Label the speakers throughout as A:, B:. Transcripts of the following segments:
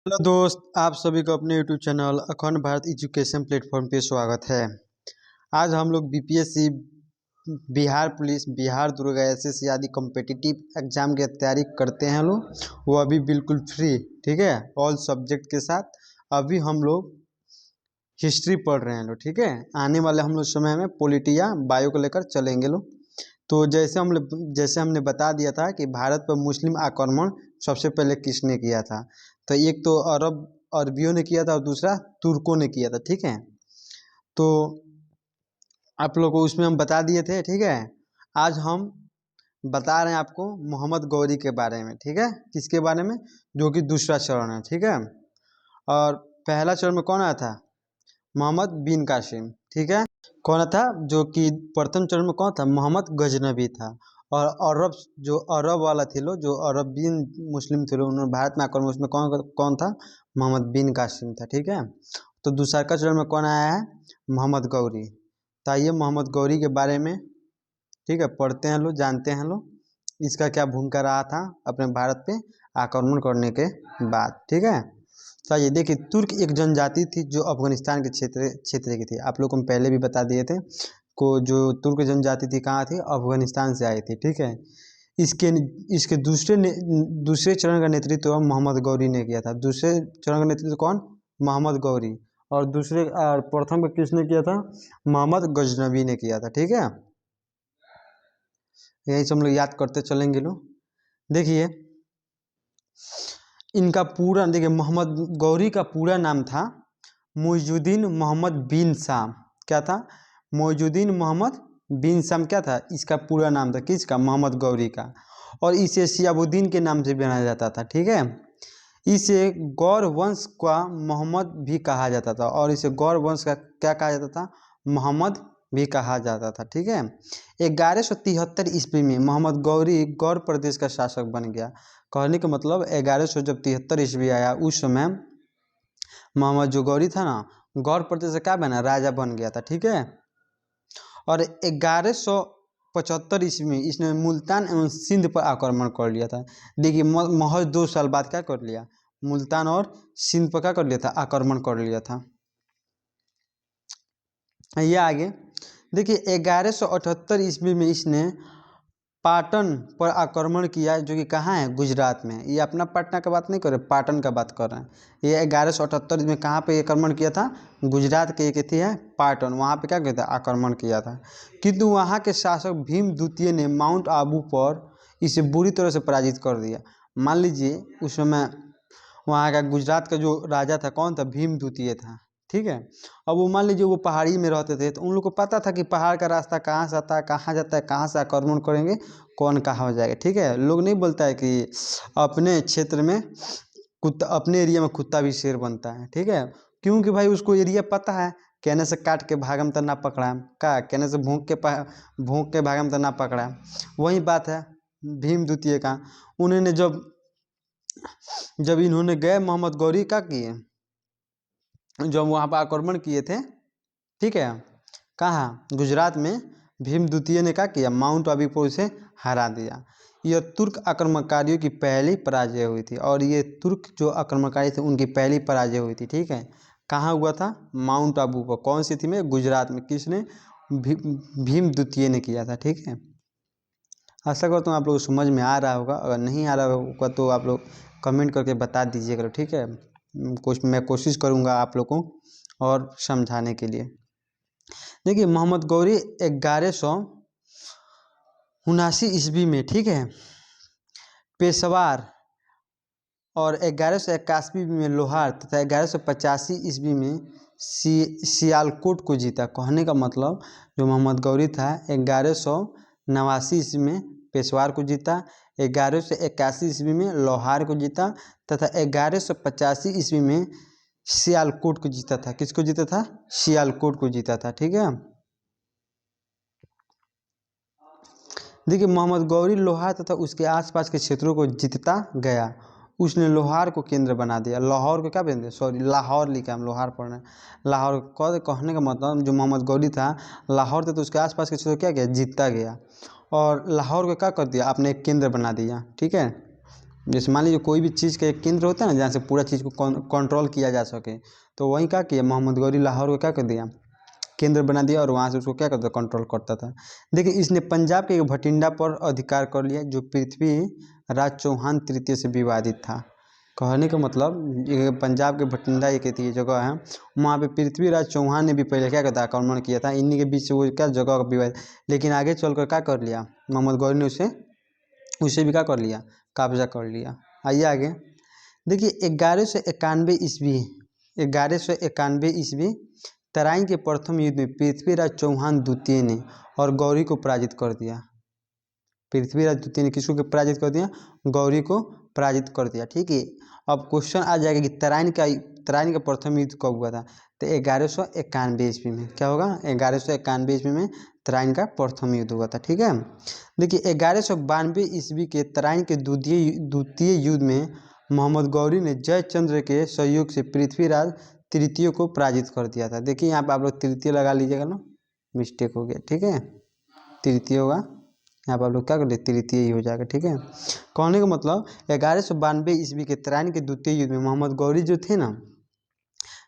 A: Hello दोस्त, आप सभी को अपने यूट्यूब चैनल अखंड भारत एजुकेशन प्लेटफॉर्म पे स्वागत है। आज हम लोग BPSC, Bihar police, Bihar Durga SSC आदि कॉम्पिटिटिव एग्जाम की तैयारी करते हैं लोग, वो अभी बिल्कुल फ्री, ठीक है, ऑल सब्जेक्ट के साथ। अभी हम लोग हिस्ट्री पढ़ रहे हैं लोग, ठीक है। आने वाले हम लोग समय में पॉलिटी या बायो को लेकर चलेंगे लोग। तो जैसे हमने बता दिया था कि भारत पर मुस्लिम आक्रमण सबसे पहले किसने किया था, तो एक तो अरबियों ने किया था और दूसरा तुर्कों ने किया था, ठीक है। तो आप लोगों को उसमें हम बता दिए थे, ठीक है। आज हम बता रहे हैं आपको मोहम्मद गौरी के बारे में, ठीक है। किसके बारे में? जो कि दूसरा चरण है, ठीक है। और पहला चरण में कौन आया था? मोहम्मद बिन कासिम, ठीक है। कौन था? जो कि प्रथम चरण में कौन था? मोहम्मद गजनबी था। और अरब वाला थे लोग, जो अरबियन मुस्लिम थे लोग, उन्होंने भारत में आक्रमण, उसमें कौन कौन था? मोहम्मद बिन कासिम था, ठीक है। तो दूसरा का चरण में कौन आया है? मोहम्मद गौरी। तो आइए मोहम्मद गौरी के बारे में, ठीक है, पढ़ते हैं लोग, जानते हैं लोग इसका क्या भूमिका रहा था अपने भारत पे आक्रमण करने के बाद, ठीक है। तो ये देखिए, तुर्क एक जनजाति थी जो अफगानिस्तान के क्षेत्र की थी। आप लोग को हम पहले भी बता दिए थे को जो तुर्क जनजाति थी कहाँ थी? अफगानिस्तान से आई थी, ठीक है। इसके इसके दूसरे चरण का नेतृत्व मोहम्मद गौरी ने किया था। दूसरे चरण का नेतृत्व कौन? मोहम्मद गौरी। और प्रथम का किसने किया था? मोहम्मद गजनबी ने किया था, ठीक है। यही से हम लोग याद करते चलेंगे लोग। देखिए इनका पूरा, देखिए मोहम्मद गौरी का पूरा नाम था मुइजुद्दीन मोहम्मद बिन शाम। क्या था? मुइजुद्दीन मोहम्मद बिन शाम। क्या था? इसका पूरा नाम था किसका? मोहम्मद गौरी का। और इसे शिहाबुद्दीन के नाम से भी जाना जाता था, ठीक है। इसे गौर वंश का मोहम्मद भी कहा जाता था, और इसे गौर वंश का क्या कहा जाता था? मोहम्मद भी कहा जाता था, ठीक है। 1173 ईस्वी में मोहम्मद गौरी गौर प्रदेश का शासक बन गया। कहने का मतलब 1173 ईस्वी आया, उस समय मोहम्मद जो गौरी था ना, गौर प्रदेश से क्या बना? राजा बन गया था, ठीक है। और 1175 ईस्वी में इसने मुल्तान एवं सिंध पर आक्रमण कर लिया था। देखिए महज 2 साल बाद क्या कर लिया? मुल्तान और सिंध पर क्या कर लिया था? आक्रमण कर लिया था। ये आगे देखिए 1178 ईस्वी में इसने पाटन पर आक्रमण किया, जो कि कहाँ है? गुजरात में। ये अपना पटना का बात नहीं कर रहे, पाटन का बात कर रहे हैं। ये 1178 में कहाँ पे आक्रमण किया था? गुजरात के एक थी है पाटन, वहाँ पे क्या किया था? आक्रमण किया था। किंतु वहाँ के शासक भीम द्वितीय ने माउंट आबू पर इसे बुरी तरह से पराजित कर दिया। मान लीजिए उस समय वहाँ का गुजरात का जो राजा था कौन था? भीम द्वितीय था, ठीक है। अब वो मान लीजिए वो पहाड़ी में रहते थे, तो उन लोग को पता था कि पहाड़ का रास्ता कहाँ से आता है, कहाँ जाता है, कहाँ से आक्रमण करेंगे, कौन कहाँ हो जाएगा, ठीक है। लोग नहीं बोलता है कि अपने क्षेत्र में कुत्ता, अपने एरिया में कुत्ता भी शेर बनता है, ठीक है। क्योंकि भाई उसको एरिया पता है, कहने से काट के भागम तो ना पकड़ा का, कहने से भूख के भागम तो ना पकड़ा। वही बात है भीम द्वितीय का। उन्होंने जब इन्होंने गए मोहम्मद गौरी का किए, जब वहाँ पर आक्रमण किए थे, ठीक है, कहाँ? गुजरात में। भीम द्वितीय ने क्या किया? माउंट आबू पर उसे हरा दिया। यह तुर्क आक्रमणकारियों की पहली पराजय हुई थी, और ये तुर्क जो आक्रमणकारी थे उनकी पहली पराजय हुई थी, ठीक है। कहाँ हुआ था? माउंट आबू पर। कौन सी थी में? गुजरात में। किसने? भीम द्वितीय ने किया था, ठीक है। आशा करता हूँ आप लोग समझ में आ रहा होगा। अगर नहीं आ रहा होगा तो आप लोग कमेंट करके बता दीजिएगा, ठीक है। मैं कोशिश करूँगा आप लोग को और समझाने के लिए। देखिए मोहम्मद गौरी 1179 ईस्वी में, ठीक है, पेशवार, और 1181 में लोहार तथा 1185 ईस्वी में सियालकोट को जीता। कहने का मतलब जो मोहम्मद गौरी था 1189 ईस्वी में पेशवार को जीता, 1181 ईस्वी में लोहार को जीता, तथा 1185 ईस्वी में सियालकोट को जीता था। किसको जीता था? सियालकोट को जीता था, ठीक है। देखिए मोहम्मद गौरी लोहार तथा उसके आसपास के क्षेत्रों को जीतता गया। उसने लोहार को केंद्र बना दिया। लाहौर को क्या बना दिया? सॉरी, लाहौर लिखा, हम लोहार पढ़ रहे हैं। लाहौर कहने का मतलब जो मोहम्मद गौरी था लाहौर था, तो उसके आसपास के क्षेत्रों क्या किया? जीतता गया, और लाहौर को क्या कर दिया? अपने एक केंद्र बना दिया, ठीक है। जैसे मान लीजिए कोई भी चीज़ का एक केंद्र होता है ना, जहाँ से पूरा चीज़ को कंट्रोल किया जा सके, तो वहीं क्या किया मोहम्मद गौरी, लाहौर को क्या कर दिया केंद्र बना दिया और वहाँ से उसको क्या करता कंट्रोल करता था। देखिए इसने पंजाब के भटिंडा पर अधिकार कर लिया जो पृथ्वीराज चौहान तृतीय से विवादित था। कहने का मतलब ये पंजाब के भटिंडा एक जगह है, वहाँ पे पृथ्वीराज चौहान ने भी पहले क्या करता आक्रमण किया था, इन्हीं के बीच से वो क्या जगह का विवाद, लेकिन आगे चलकर क्या कर लिया मोहम्मद गौरी ने उसे भी क्या कर लिया कब्जा कर लिया। आइए आगे देखिए 1191 ईस्वी तराइन के प्रथम युद्ध में पृथ्वीराज चौहान द्वितीय ने और गौरी को पराजित कर दिया। पृथ्वीराज द्वितीय ने किसको पराजित कर दिया, गौरी को पराजित कर दिया। ठीक है, अब क्वेश्चन आ जाएगा कि तराइन का प्रथम युद्ध कब हुआ था, तो 1191 ईस्वी में। क्या होगा 1191 ईस्वी में तराइन का प्रथम युद्ध हुआ था। ठीक है, देखिए 1192 ईस्वी के तराइन के द्वितीय युद्ध में मोहम्मद गौरी ने जयचंद्र के सहयोग से पृथ्वीराज तृतीय को पराजित कर दिया था। देखिए यहाँ पे आप लोग तृतीय लगा लीजिएगा ना, मिस्टेक हो गया। ठीक है, तृतीय होगा, यहाँ पर आप लोग क्या कर लिए तृतीय ही हो जाएगा। ठीक है, कहने का मतलब 1192 ईस्वी के तराइन के द्वितीय युद्ध में मोहम्मद गौरी जो थे ना,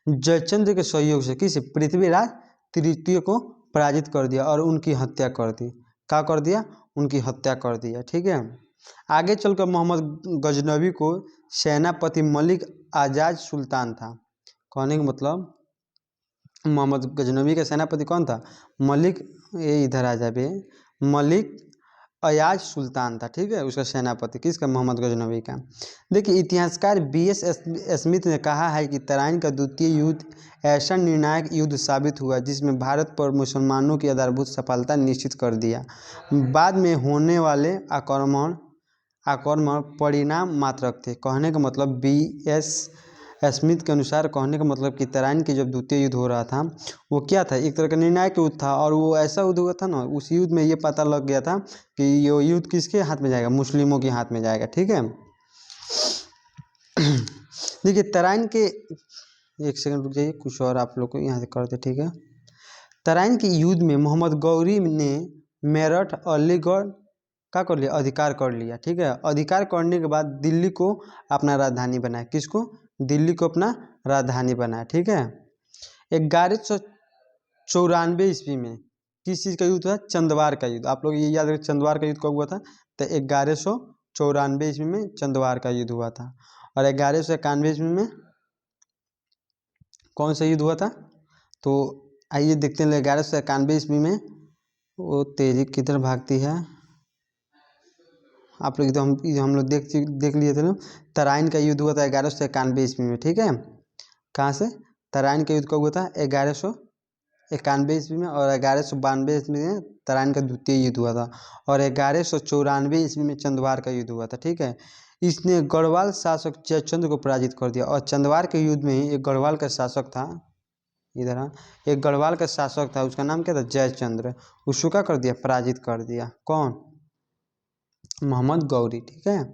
A: जयचंद्र के सहयोग से किस पृथ्वीराज तृतीय को पराजित कर दिया और उनकी हत्या कर दी। क्या कर दिया, उनकी हत्या कर दिया। ठीक है, आगे चलकर मोहम्मद गजनवी को सेनापति मलिक आजाज सुल्तान था। कहने का मतलब मोहम्मद गजनवी का सेनापति कौन था, मलिक, ये इधर आ जाए, मलिक अयाज सुल्तान था। ठीक है, उसका सेनापति किसका, मोहम्मद गजनवी का। देखिए इतिहासकार BS स्मिथ ने कहा है कि तराइन का द्वितीय युद्ध ऐसा निर्णायक युद्ध साबित हुआ जिसमें भारत पर मुसलमानों की आधारभूत सफलता निश्चित कर दिया। बाद में होने वाले आक्रमण परिणाम मात्रक थे। कहने का मतलब BS स्मिथ के अनुसार कहने का मतलब कि तराइन के जब द्वितीय युद्ध हो रहा था वो क्या था, एक तरह का निर्णायक युद्ध था, और वो ऐसा युद्ध हुआ था ना, उस युद्ध में ये पता लग गया था कि ये युद्ध किसके हाथ में जाएगा, मुस्लिमों के हाथ में जाएगा। ठीक है, देखिए तराइन के, एक सेकंड रुक जाइए, कुछ और आप लोग को यहाँ से करते। ठीक है, तराइन के युद्ध में मोहम्मद गौरी ने मेरठ अलीगढ़ क्या कर लिया, अधिकार कर लिया। ठीक है, अधिकार करने के बाद दिल्ली को अपना राजधानी बनाया। किसको, दिल्ली को अपना राजधानी बनाया। ठीक है, 1194 ईस्वी में किस चीज़ का युद्ध हुआ, चंदवार का युद्ध। आप लोग ये याद रखें चंदवार का युद्ध कब हुआ था, तो 1194 ईस्वी में चंदवार का युद्ध हुआ था। और 1191 ईस्वी में कौन सा युद्ध हुआ था, तो आइए देखते हैं 1191 ईस्वी में, वो तेजी किधर भागती है, आप लोग हम लोग देख लिए थे ना, तराइन का युद्ध हुआ था 1191 ईस्वी में। ठीक है, कहाँ से, तराइन का युद्ध कब हुआ था, 1191 ईस्वी में, और 1192 ईस्वी में तराइन का द्वितीय युद्ध हुआ था, और 1194 ईस्वी में चंदवार का युद्ध हुआ था। ठीक है, इसने गढ़वाल शासक जयचंद्र को पराजित कर दिया। और चंदवार के युद्ध में ही एक गढ़वाल का शासक था, इधर एक गढ़वाल का शासक था, उसका नाम क्या था, जयचंद्र, उसको क्या कर दिया, पराजित कर दिया। कौन, मोहम्मद गौरी। ठीक है,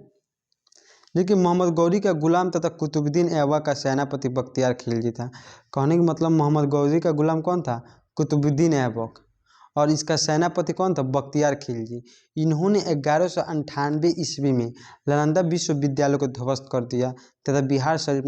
A: देखिए मोहम्मद गौरी का गुलाम तथा कुतुबुद्दीन ऐबक का सेनापति बख्तियार खिलजी था। कहने का मतलब मोहम्मद गौरी का गुलाम कौन था, कुतुबुद्दीन ऐबक, और इसका सेनापति कौन था, बख्तियार खिलजी। इन्होंने 1198 ईस्वी में नालंदा विश्वविद्यालय को ध्वस्त कर दिया तथा बिहार शरीफ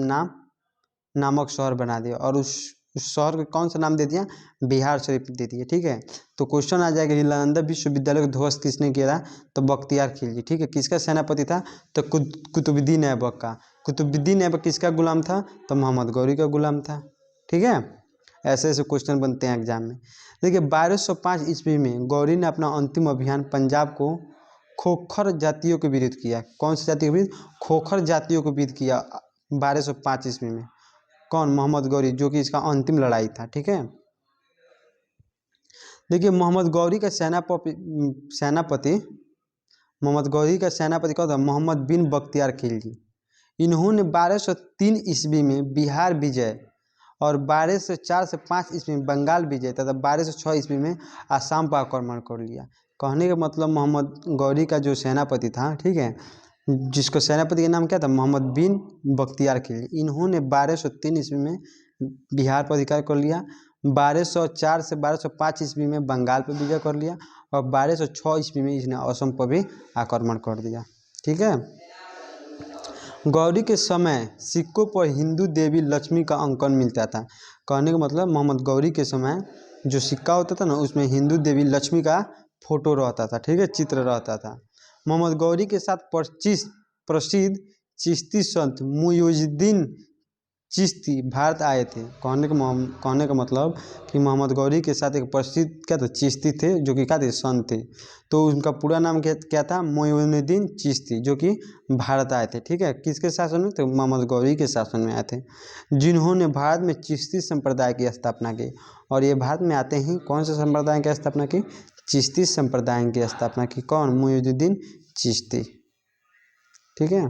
A: नामक शहर बना दिया, और उस शहर को कौन सा नाम दे दिया, बिहार शरीफ दे दिया। ठीक है, तो क्वेश्चन आ जाएगा कि नालंदा विश्वविद्यालय को ध्वस्त किसने किया था, तो बख्तियार खिलजी। ठीक है, किसका सेनापति था, तो कुतुबुद्दीन ऐबक का। कुतुबुद्दीन ऐबक किसका गुलाम था, तो मोहम्मद गौरी का गुलाम था। ठीक है, ऐसे ऐसे क्वेश्चन बनते हैं एग्जाम में। देखिए 1205 ईस्वी में गौरी ने अपना अंतिम अभियान पंजाब को खोखर जातियों के विरुद्ध किया। कौन सी जाति के विरुद्ध, खोखर जातियों के विरुद्ध किया 1205 ईस्वी में। कौन, मोहम्मद गौरी, जो कि इसका अंतिम लड़ाई था। ठीक है, देखिए मोहम्मद गौरी का सेनापति कौन था, मोहम्मद बिन बख्तियार खिलजी। इन्होंने 1203 ईस्वी में बिहार विजय और 1204 से 5 ईस्वी में बंगाल विजय तथा 1206 ईस्वी में आसाम पर आक्रमण कर लिया। कहने का मतलब मोहम्मद गौरी का जो सेनापति था, ठीक है, जिसको सेनापति का नाम क्या था, मोहम्मद बिन बख्तियार खिलजी, इन्होंने 1203 ईस्वी में बिहार पर अधिकार कर लिया, 1204 से 1205 ईस्वी में बंगाल पर विजय कर लिया, और 1206 ईस्वी में इसने असम पर भी आक्रमण कर दिया। ठीक है, गौरी के समय सिक्कों पर हिंदू देवी लक्ष्मी का अंकन मिलता था। कहने का मतलब मोहम्मद गौरी के समय जो सिक्का होता था ना, उसमें हिंदू देवी लक्ष्मी का फोटो रहता था, ठीक है, चित्र रहता था। मोहम्मद गौरी के साथ प्रसिद्ध चिश्ती संत मुइजुद्दीन चिश्ती भारत आए थे। कहने का मतलब कि मोहम्मद गौरी के साथ एक प्रसिद्ध क्या था, चिश्ती थे, जो कि क्या थे, संत थे। तो उनका पूरा नाम क्या था, मुइजुद्दीन चिश्ती, जो कि भारत आए थे, ठीक है। किसके शासन में, तो मोहम्मद गौरी के शासन में आए थे, जिन्होंने भारत में चिश्ती संप्रदाय की स्थापना की। और ये भारत में आते ही कौन से संप्रदाय की स्थापना की, चिश्ती संप्रदाय की स्थापना की। कौन, मुइजुद्दीन चिश्ती, ठीक है।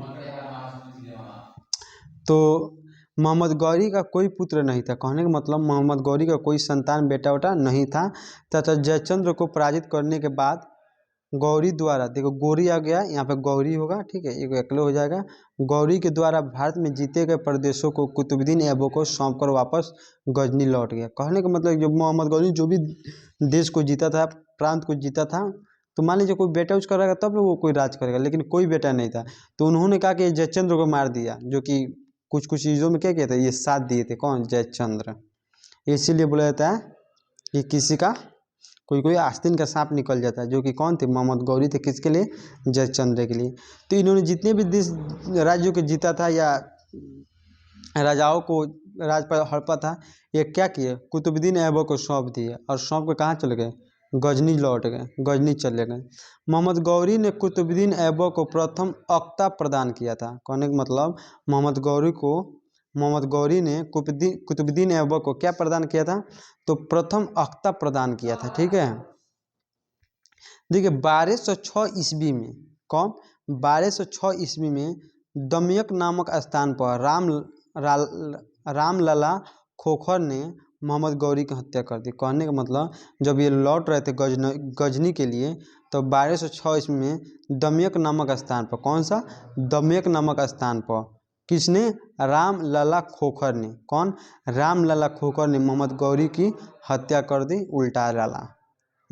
A: तो मोहम्मद गौरी का कोई पुत्र नहीं था। कहने का मतलब मोहम्मद गौरी का कोई संतान, बेटा वटा नहीं था तथा जयचंद्र को पराजित करने के बाद गौरी द्वारा, देखो गौरी आ गया यहाँ पे, गौरी होगा, ठीक है, एक एकलो हो जाएगा। गौरी के द्वारा भारत में जीते गए प्रदेशों को कुतुबुद्दीन ऐबक को सौंपकर वापस गजनी लौट गया। कहने का मतलब जब मोहम्मद गौरी जो भी देश को जीता था, प्रांत को जीता था, तो मान लीजिए कोई बेटा उसका रहेगा तब वो कोई राज करेगा, लेकिन कोई बेटा नहीं था। तो उन्होंने कहा कि जयचंद्र को मार दिया, जो कि कुछ कुछ चीज़ों में क्या किया था, ये साथ दिए थे। कौन, जयचंद्र। इसीलिए बोला जाता है कि किसी का कोई आस्तीन का सांप निकल जाता है, जो कि कौन थे, मोहम्मद गौरी थे। किसके लिए, जयचंद्र के लिए। तो इन्होंने जितने भी देश राज्यों को जीता था या राजाओं को राज पर हड़पा था, ये क्या किए, कुतुबुद्दीन ऐबक को सौंप दिए, और सौंप के कहाँ चले गए, गजनी लौट गए, गजनी चले गए। मोहम्मद गौरी ने कुतुबुद्दीन ऐबक को प्रथम अख्ता प्रदान किया था। कहने का मतलब मोहम्मद गौरी ने कुतुबुद्दीन ऐबक को क्या प्रदान किया था, तो प्रथम अख्ता प्रदान किया था, ठीक है। देखिए 1206 ईस्वी में, कौन, 1206 ईस्वी में दमयक नामक स्थान पर रामलला खोखर ने मोहम्मद गौरी की हत्या कर दी। कहने का मतलब जब ये लौट रहे थे गजनी के लिए, तो 1206 ईस्वी में दमयक नामक स्थान पर, कौन सा, दमयक नामक स्थान पर किसने, रामलला खोखर ने। कौन, रामलला खोखर ने मोहम्मद गौरी की हत्या कर दी, उल्टा लाला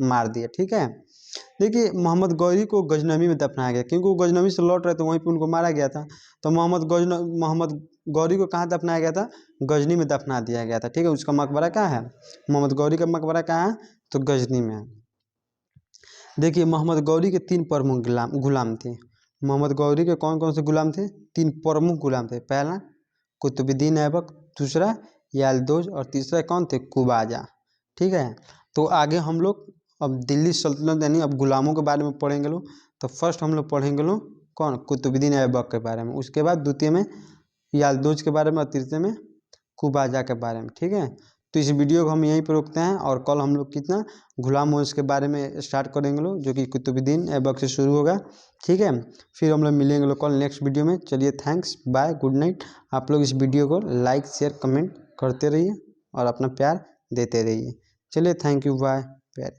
A: मार दिया, ठीक है। देखिए मोहम्मद गौरी को गजनवी में दफनाया गया, क्योंकि वो गजनवी से लौट रहे थे, वहीं पे उनको मारा गया था। तो मोहम्मद गौरी को कहाँ दफनाया गया था, गजनी में दफना दिया गया था, ठीक है। उसका मकबरा कहाँ है, मोहम्मद गौरी का मकबरा कहाँ है, तो गजनी में है। देखिए मोहम्मद गौरी के 3 प्रमुख गुलाम थे। मोहम्मद गौरी के कौन कौन से गुलाम थे, 3 प्रमुख गुलाम थे। पहला कुतुबुद्दीन ऐबक, दूसरा यालदोज, और तीसरा कौन थे, कुबाजा, ठीक है। तो आगे हम लोग अब दिल्ली सल्तनत यानी अब गुलामों के बारे में पढ़ेंगे लोग। तो फर्स्ट हम लोग पढ़ेंगे लोग कौन, कुतुबुद्दीन ऐबक के बारे में, उसके बाद द्वितीय में यालदोज के बारे में, और तृतीय में कुबाजा के बारे में, ठीक है। तो इस वीडियो को हम यहीं पर रोकते हैं, और कल हम लोग कितना गुलाम वंश के बारे में स्टार्ट करेंगे लोग, जो कि कुतुबुद्दीन ऐबक से शुरू होगा, ठीक है। फिर हम लोग मिलेंगे लोग कल नेक्स्ट वीडियो में। चलिए थैंक्स, बाय, गुड नाइट। आप लोग इस वीडियो को लाइक शेयर कमेंट करते रहिए और अपना प्यार देते रहिए। चलिए थैंक यू, बाय, प्यार।